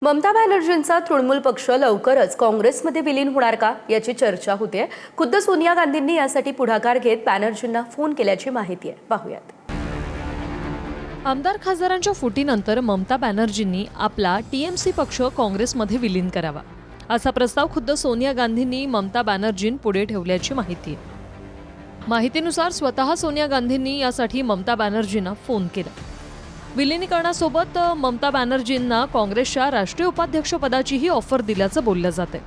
ममता बॅनर्जींचा तृणमूल पक्ष लवकरच काँग्रेसमध्ये विलीन होणार का याची चर्चा होते। खुद्द सोनिया गांधींनी यासाठी पुढाकार घेत बॅनर्जींना फोन केल्याची माहिती आहे। पाहूयात। आमदार खासदारांच्या फुटीनंतर ममता बॅनर्जींनी आपला टीएमसी पक्ष काँग्रेसमध्ये विलीन करावा असा प्रस्ताव खुद्द सोनिया गांधींनी ममता बॅनर्जींपुढे ठेवल्याची माहिती आहे। माहितीनुसार स्वतः सोनिया गांधींनी यासाठी ममता बॅनर्जींना फोन केला। विलीनीकरणासोबत ममता बॅनर्जींना काँग्रेसच्या राष्ट्रीय उपाध्यक्षपदाचीही ऑफर दिल्याचं बोललं जातंय।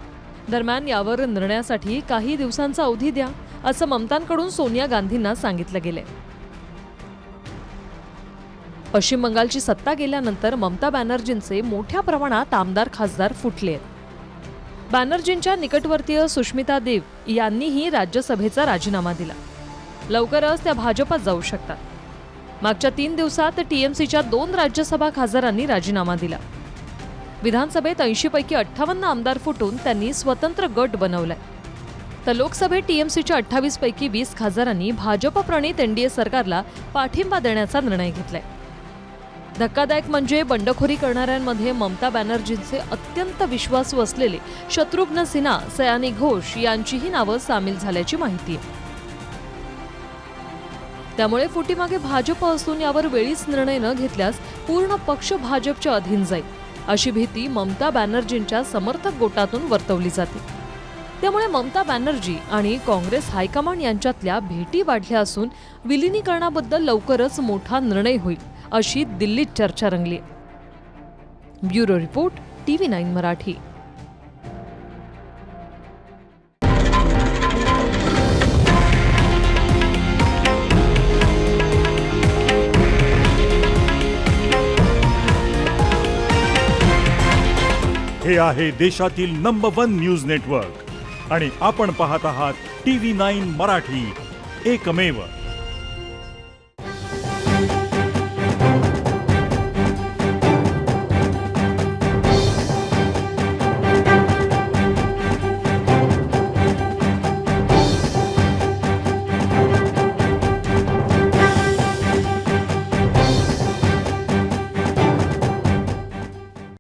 दरम्यान यावर निर्णयासाठी काही दिवसांचा अवधी द्या असं ममतांकडून सोनिया गांधींना सांगितलं गेलंय। पश्चिम बंगालची सत्ता गेल्यानंतर ममता बॅनर्जींचे मोठ्या प्रमाणात आमदार खासदार फुटले आहेत। बॅनर्जींच्या निकटवर्तीय सुष्मिता देव यांनीही राज्यसभेचा राजीनामा दिला। लवकरच त्या भाजपात जाऊ शकतात। मागच्या 3 दिवसात टीएमसीच्या 2 राज्यसभा खासदारांनी राजीनामा दिला। विधानसभेत 80 पैकी 58 आमदार फुटून त्यांनी स्वतंत्र गट बनवलाय। तर लोकसभेत टीएमसीच्या 28 पैकी 20 खासदारांनी भाजप प्रणित एनडीए सरकारला पाठिंबा देण्याचा निर्णय घेतलाय। धक्कादायक म्हणजे बंडखोरी करणाऱ्यांमध्ये ममता बॅनर्जींचे अत्यंत विश्वासू असलेले शत्रुघ्न सिन्हा, सयानी घोष यांचीही नावं सामील झाल्याची माहिती आहे। त्यामुळे फुटीमागे भाजप असून यावर वेळीच निर्णय न घेतल्यास पूर्ण पक्ष भाजपच्या अधीन जाईल अशी भीती ममता बॅनर्जींच्या समर्थक गोटातून वर्तवली जाते। त्यामुळे ममता बॅनर्जी आणि काँग्रेस हायकमांड यांच्यातल्या भेटी वाढल्या असून विलीनीकरणाबद्दल लवकरच मोठा निर्णय होईल अशी दिल्लीत चर्चा रंगली। Bureau report, TV9 Marathi. हे आहे देशातील नंबर 1 न्यूज नेटवर्क आणि आपण पाहत आहात TV9 मराठी, एकमेव।